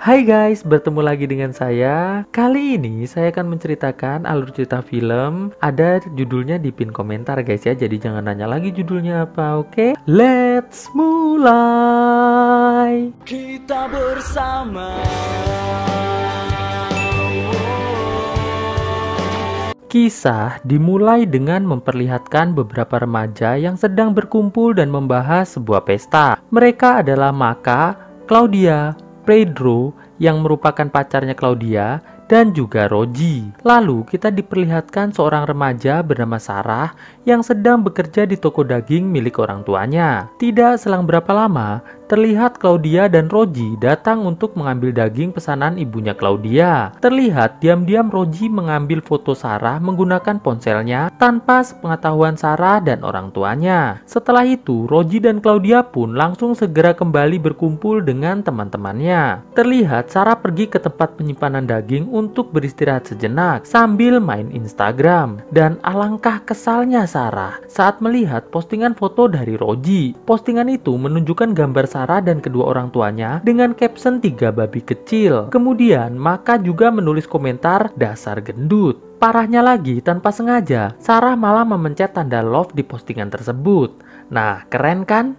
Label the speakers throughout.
Speaker 1: Hai guys, bertemu lagi dengan saya. Kali ini saya akan menceritakan alur cerita film. Ada judulnya di pin komentar guys ya, jadi jangan nanya lagi judulnya apa, oke? Let's mulai.
Speaker 2: Kita bersama.
Speaker 1: Kisah dimulai dengan memperlihatkan beberapa remaja yang sedang berkumpul dan membahas sebuah pesta. Mereka adalah Maka, Claudia, Pedro yang merupakan pacarnya Claudia, dan juga Roji. Lalu kita diperlihatkan seorang remaja bernama Sarah yang sedang bekerja di toko daging milik orang tuanya. Tidak selang berapa lama, terlihat Claudia dan Roji datang untuk mengambil daging pesanan ibunya Claudia. Terlihat diam-diam Roji mengambil foto Sarah menggunakan ponselnya tanpa sepengetahuan Sarah dan orang tuanya. Setelah itu, Roji dan Claudia pun langsung segera kembali berkumpul dengan teman-temannya. Terlihat Sarah pergi ke tempat penyimpanan daging untuk beristirahat sejenak sambil main Instagram. Dan alangkah kesalnya Sarah saat melihat postingan foto dari Roji. Postingan itu menunjukkan gambar Sarah dan kedua orang tuanya dengan caption 3 babi kecil. Kemudian Maka juga menulis komentar dasar gendut. Parahnya lagi, tanpa sengaja, Sarah malah memencet tanda love di postingan tersebut. Nah, keren kan?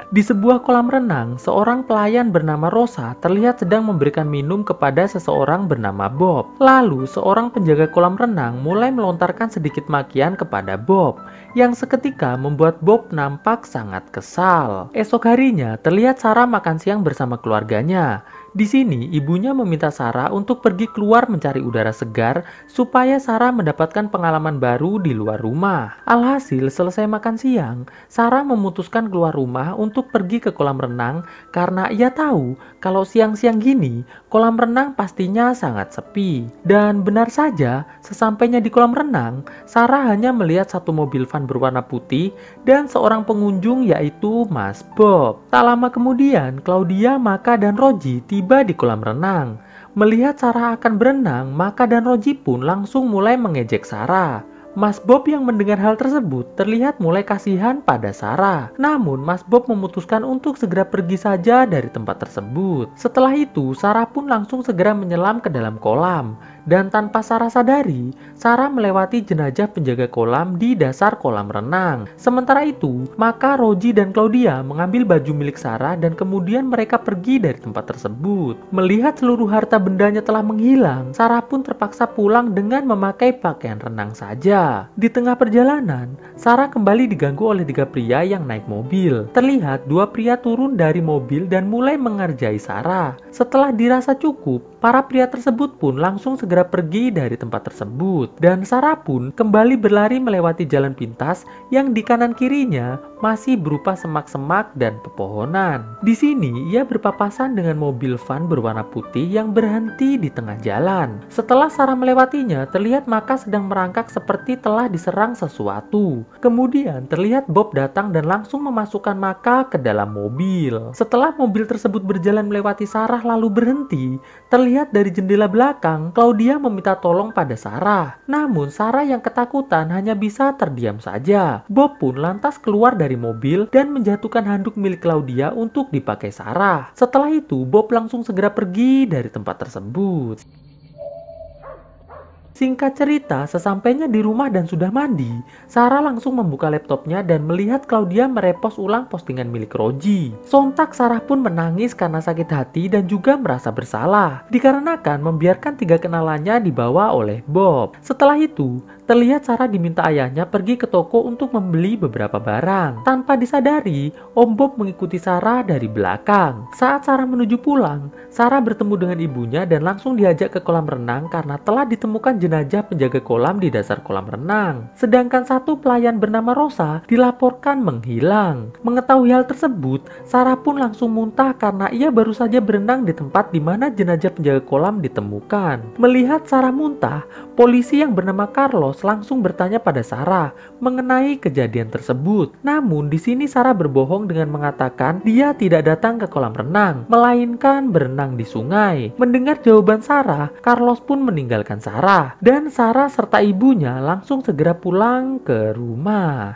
Speaker 1: Di sebuah kolam renang, seorang pelayan bernama Rosa terlihat sedang memberikan minum kepada seseorang bernama Bob. Lalu, seorang penjaga kolam renang mulai melontarkan sedikit makian kepada Bob, yang seketika membuat Bob nampak sangat kesal. Esok harinya, terlihat Sarah makan siang bersama keluarganya. Di sini, ibunya meminta Sarah untuk pergi keluar mencari udara segar supaya Sarah mendapatkan pengalaman baru di luar rumah. Alhasil, selesai makan siang, Sarah memutuskan keluar rumah untuk pergi ke kolam renang karena ia tahu kalau siang-siang gini, kolam renang pastinya sangat sepi. Dan benar saja, sesampainya di kolam renang, Sarah hanya melihat satu mobil van berwarna putih dan seorang pengunjung yaitu Mas Bob. Tak lama kemudian, Claudia, Maka, dan Roji tiba di kolam renang. Melihat Sarah akan berenang, Maka dan Roji pun langsung mulai mengejek Sarah. Mas Bob yang mendengar hal tersebut terlihat mulai kasihan pada Sarah. Namun Mas Bob memutuskan untuk segera pergi saja dari tempat tersebut. Setelah itu, Sarah pun langsung segera menyelam ke dalam kolam. Dan tanpa Sarah sadari, Sarah melewati jenazah penjaga kolam di dasar kolam renang. Sementara itu, Maka, Roji, dan Claudia mengambil baju milik Sarah dan kemudian mereka pergi dari tempat tersebut. Melihat seluruh harta bendanya telah menghilang, Sarah pun terpaksa pulang dengan memakai pakaian renang saja. Di tengah perjalanan, Sarah kembali diganggu oleh 3 pria yang naik mobil. Terlihat 2 pria turun dari mobil dan mulai mengerjai Sarah. Setelah dirasa cukup, para pria tersebut pun langsung segera pergi dari tempat tersebut. Dan Sarah pun kembali berlari melewati jalan pintas yang di kanan kirinya masih berupa semak-semak dan pepohonan. Di sini ia berpapasan dengan mobil van berwarna putih yang berhenti di tengah jalan. Setelah Sarah melewatinya, terlihat Maka sedang merangkak seperti telah diserang sesuatu. Kemudian terlihat Bob datang dan langsung memasukkan Maka ke dalam mobil. Setelah mobil tersebut berjalan melewati Sarah lalu berhenti, terlihat dari jendela belakang Claudia meminta tolong pada Sarah. Namun Sarah yang ketakutan hanya bisa terdiam saja. Bob pun lantas keluar dari mobil dan menjatuhkan handuk milik Claudia untuk dipakai Sarah. Setelah itu Bob langsung segera pergi dari tempat tersebut. Singkat cerita, sesampainya di rumah dan sudah mandi, Sarah langsung membuka laptopnya dan melihat Claudia merepost ulang postingan milik Roji. Sontak Sarah pun menangis karena sakit hati dan juga merasa bersalah, dikarenakan membiarkan 3 kenalannya dibawa oleh Bob. Setelah itu, terlihat Sarah diminta ayahnya pergi ke toko untuk membeli beberapa barang. Tanpa disadari, Om Bob mengikuti Sarah dari belakang. Saat Sarah menuju pulang, Sarah bertemu dengan ibunya dan langsung diajak ke kolam renang karena telah ditemukan jenazah penjaga kolam di dasar kolam renang. Sedangkan satu pelayan bernama Rosa dilaporkan menghilang. Mengetahui hal tersebut, Sarah pun langsung muntah karena ia baru saja berenang di tempat di mana jenazah penjaga kolam ditemukan. Melihat Sarah muntah, polisi yang bernama Carlos langsung bertanya pada Sarah mengenai kejadian tersebut. Namun di sini Sarah berbohong dengan mengatakan dia tidak datang ke kolam renang, melainkan berenang di sungai. Mendengar jawaban Sarah, Carlos pun meninggalkan Sarah. Dan Sarah serta ibunya langsung segera pulang ke rumah.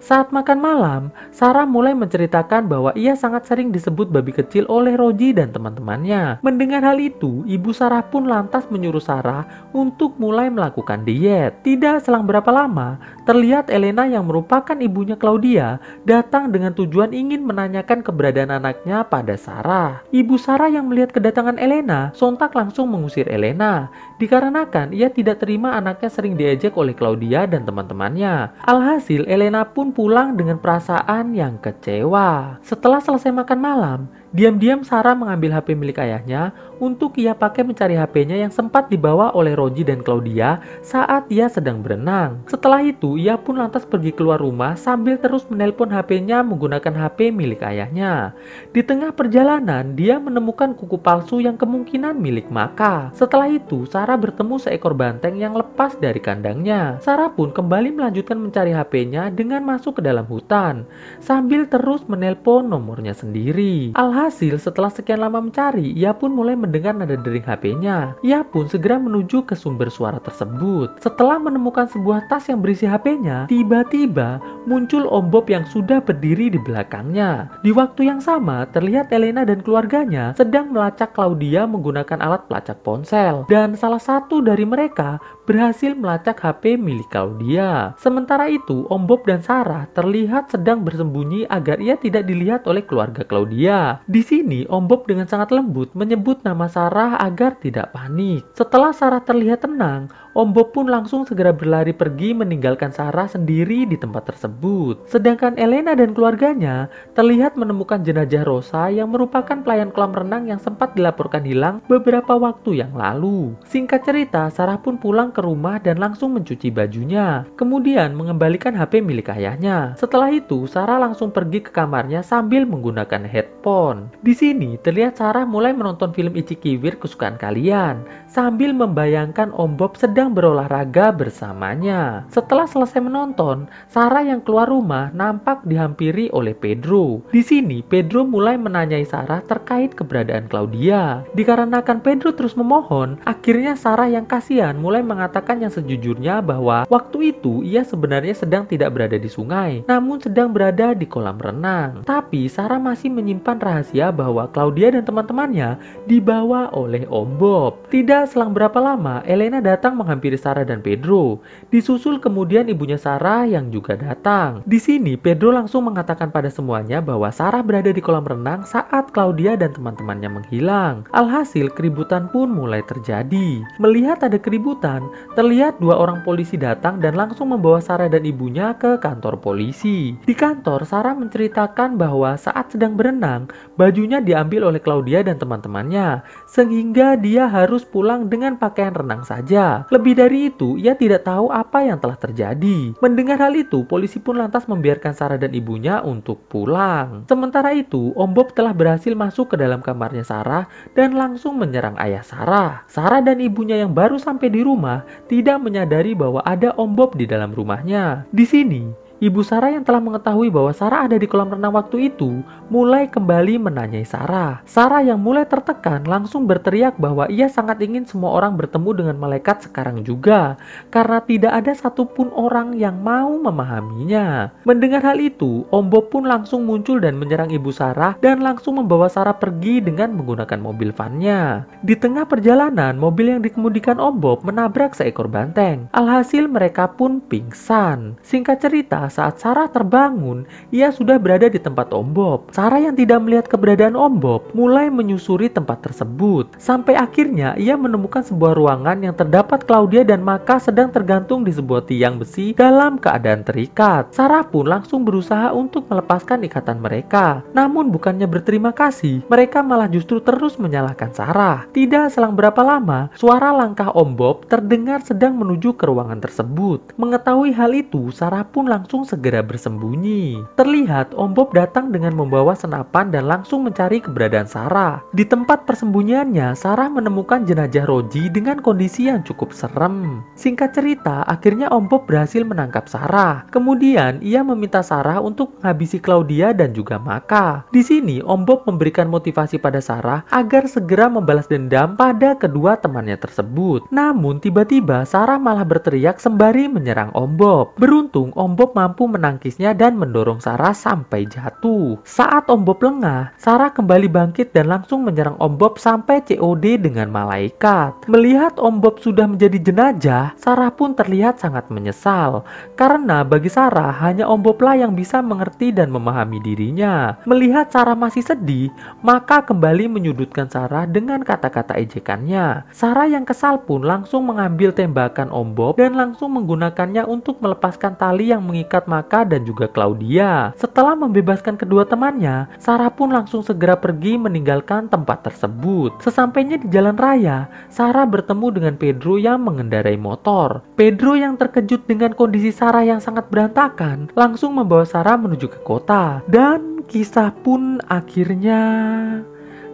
Speaker 1: Saat makan malam, Sarah mulai menceritakan bahwa ia sangat sering disebut babi kecil oleh Roji dan teman-temannya. Mendengar hal itu, ibu Sarah pun lantas menyuruh Sarah untuk mulai melakukan diet. Tidak selang berapa lama, terlihat Elena yang merupakan ibunya Claudia datang dengan tujuan ingin menanyakan keberadaan anaknya pada Sarah. Ibu Sarah yang melihat kedatangan Elena sontak langsung mengusir Elena, dikarenakan ia tidak terima anaknya sering diejek oleh Claudia dan teman-temannya. Alhasil, Elena pun pulang dengan perasaan yang kecewa. Setelah selesai makan malam, diam-diam Sarah mengambil HP milik ayahnya untuk ia pakai mencari HP-nya yang sempat dibawa oleh Roji dan Claudia saat ia sedang berenang. Setelah itu, ia pun lantas pergi keluar rumah sambil terus menelpon HP-nya menggunakan HP milik ayahnya. Di tengah perjalanan, dia menemukan kuku palsu yang kemungkinan milik Maka. Setelah itu, Sarah bertemu seekor banteng yang lepas dari kandangnya. Sarah pun kembali melanjutkan mencari HP-nya dengan masuk ke dalam hutan sambil terus menelpon nomornya sendiri. Alhasil, setelah sekian lama mencari, ia pun mulai mendengar nada dering HP-nya. Ia pun segera menuju ke sumber suara tersebut. Setelah menemukan sebuah tas yang berisi HP-nya, tiba-tiba muncul Om Bob yang sudah berdiri di belakangnya. Di waktu yang sama, terlihat Elena dan keluarganya sedang melacak Claudia menggunakan alat pelacak ponsel. Dan salah satu dari mereka berhasil melacak HP milik Claudia. Sementara itu, Om Bob dan Sarah terlihat sedang bersembunyi agar ia tidak dilihat oleh keluarga Claudia. Di sini, Om Bob dengan sangat lembut menyebut nama Sarah agar tidak panik. Setelah Sarah terlihat tenang, Om Bob pun langsung segera berlari pergi meninggalkan Sarah sendiri di tempat tersebut. Sedangkan Elena dan keluarganya terlihat menemukan jenazah Rosa yang merupakan pelayan kolam renang yang sempat dilaporkan hilang beberapa waktu yang lalu. Singkat cerita, Sarah pun pulang ke rumah dan langsung mencuci bajunya, kemudian mengembalikan HP milik ayahnya. Setelah itu, Sarah langsung pergi ke kamarnya sambil menggunakan headphone. Di sini terlihat Sarah mulai menonton film Icikiwir kesukaan kalian sambil membayangkan Om Bob sedang berolahraga bersamanya. Setelah selesai menonton, Sarah yang keluar rumah nampak dihampiri oleh Pedro. Di sini Pedro mulai menanyai Sarah terkait keberadaan Claudia. Dikarenakan Pedro terus memohon, akhirnya Sarah yang kasihan mulai mengatakan yang sejujurnya bahwa waktu itu ia sebenarnya sedang tidak berada di sungai, namun sedang berada di kolam renang. Tapi Sarah masih menyimpan rahasia bahwa Claudia dan teman-temannya dibawa oleh Om Bob. Tidak selang berapa lama, Elena datang menghampiri Sarah dan Pedro. Disusul kemudian ibunya Sarah yang juga datang. Di sini Pedro langsung mengatakan pada semuanya bahwa Sarah berada di kolam renang saat Claudia dan teman-temannya menghilang. Alhasil keributan pun mulai terjadi. Melihat ada keributan, terlihat dua orang polisi datang dan langsung membawa Sarah dan ibunya ke kantor polisi. Di kantor, Sarah menceritakan bahwa saat sedang berenang, bajunya diambil oleh Claudia dan teman-temannya, sehingga dia harus pulang dengan pakaian renang saja. Lebih dari itu, ia tidak tahu apa yang telah terjadi. Mendengar hal itu, polisi pun lantas membiarkan Sarah dan ibunya untuk pulang. Sementara itu, Om Bob telah berhasil masuk ke dalam kamarnya Sarah dan langsung menyerang ayah Sarah. Sarah dan ibunya yang baru sampai di rumah tidak menyadari bahwa ada Om Bob di dalam rumahnya. Di sini, ibu Sarah yang telah mengetahui bahwa Sarah ada di kolam renang waktu itu mulai kembali menanyai Sarah. Sarah yang mulai tertekan langsung berteriak bahwa ia sangat ingin semua orang bertemu dengan malaikat sekarang juga, karena tidak ada satupun orang yang mau memahaminya. Mendengar hal itu, Om Bob pun langsung muncul dan menyerang ibu Sarah dan langsung membawa Sarah pergi dengan menggunakan mobil vannya. Di tengah perjalanan, mobil yang dikemudikan Om Bob menabrak seekor banteng. Alhasil mereka pun pingsan. Singkat cerita, saat Sarah terbangun, ia sudah berada di tempat Om Bob. Sarah yang tidak melihat keberadaan Om Bob mulai menyusuri tempat tersebut. Sampai akhirnya ia menemukan sebuah ruangan yang terdapat Claudia dan Maka sedang tergantung di sebuah tiang besi dalam keadaan terikat. Sarah pun langsung berusaha untuk melepaskan ikatan mereka. Namun bukannya berterima kasih, mereka malah justru terus menyalahkan Sarah. Tidak selang berapa lama, suara langkah Om Bob terdengar sedang menuju ke ruangan tersebut. Mengetahui hal itu, Sarah pun langsung segera bersembunyi. Terlihat Om Bob datang dengan membawa senapan dan langsung mencari keberadaan Sarah. Di tempat persembunyiannya, Sarah menemukan jenazah Roji dengan kondisi yang cukup serem. Singkat cerita, akhirnya Om Bob berhasil menangkap Sarah. Kemudian ia meminta Sarah untuk menghabisi Claudia dan juga Maka. Di sini Om Bob memberikan motivasi pada Sarah agar segera membalas dendam pada kedua temannya tersebut. Namun tiba-tiba Sarah malah berteriak sembari menyerang Om Bob. Beruntung Om Bob mampu menangkisnya dan mendorong Sarah sampai jatuh. Saat Om Bob lengah, Sarah kembali bangkit dan langsung menyerang Om Bob sampai COD dengan malaikat. Melihat Om Bob sudah menjadi jenazah, Sarah pun terlihat sangat menyesal. Karena bagi Sarah, hanya Om Bob lah yang bisa mengerti dan memahami dirinya. Melihat Sarah masih sedih, maka kembali menyudutkan Sarah dengan kata-kata ejekannya. Sarah yang kesal pun langsung mengambil tembakan Om Bob dan langsung menggunakannya untuk melepaskan tali yang mengikat Maka dan juga Claudia. Setelah membebaskan kedua temannya, Sarah pun langsung segera pergi meninggalkan tempat tersebut. Sesampainya di jalan raya, Sarah bertemu dengan Pedro yang mengendarai motor. Pedro yang terkejut dengan kondisi Sarah yang sangat berantakan, langsung membawa Sarah menuju ke kota. Dan kisah pun akhirnya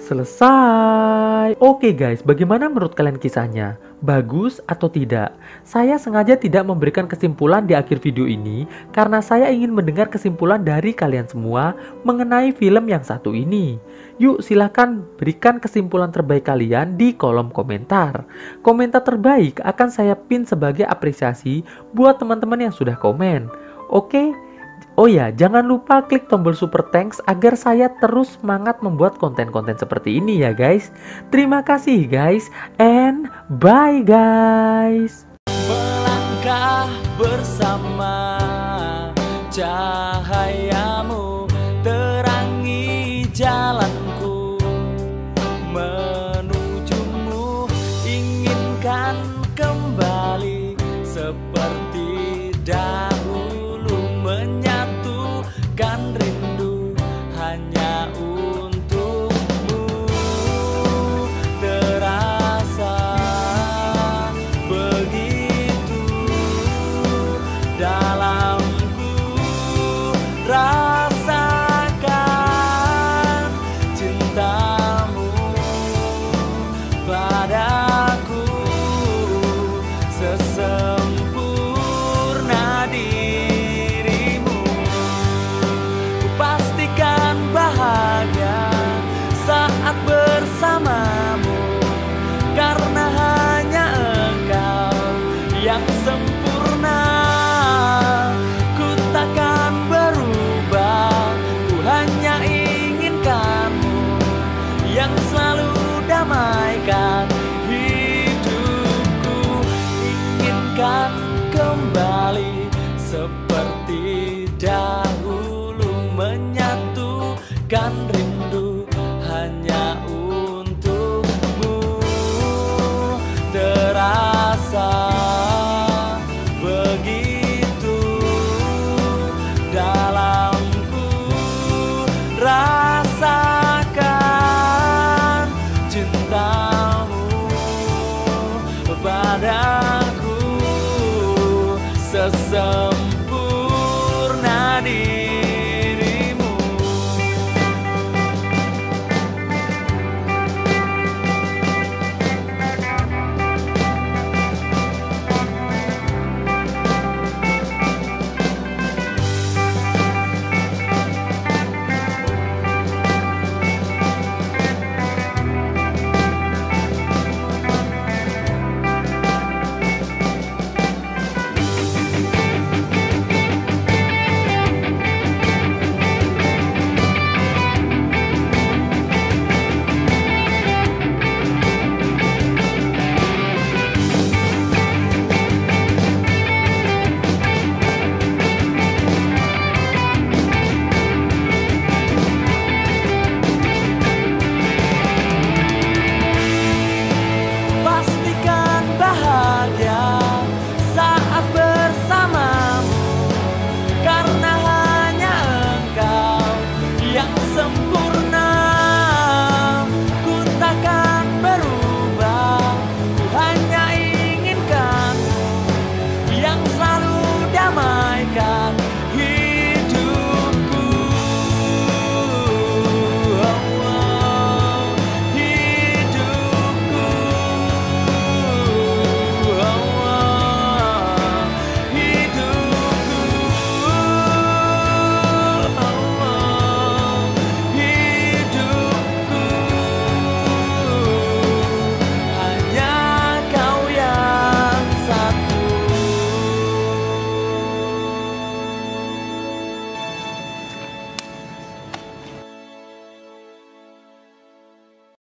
Speaker 1: selesai. Oke guys, bagaimana menurut kalian kisahnya? Bagus atau tidak? Saya sengaja tidak memberikan kesimpulan di akhir video ini karena saya ingin mendengar kesimpulan dari kalian semua mengenai film yang satu ini. Yuk silahkan berikan kesimpulan terbaik kalian di kolom komentar. Komentar terbaik akan saya pin sebagai apresiasi buat teman-teman yang sudah komen. Oke? Oh ya, jangan lupa klik tombol super thanks agar saya terus semangat membuat konten-konten seperti ini ya guys. Terima kasih guys, and bye guys.
Speaker 2: Melangkah bersama cahaya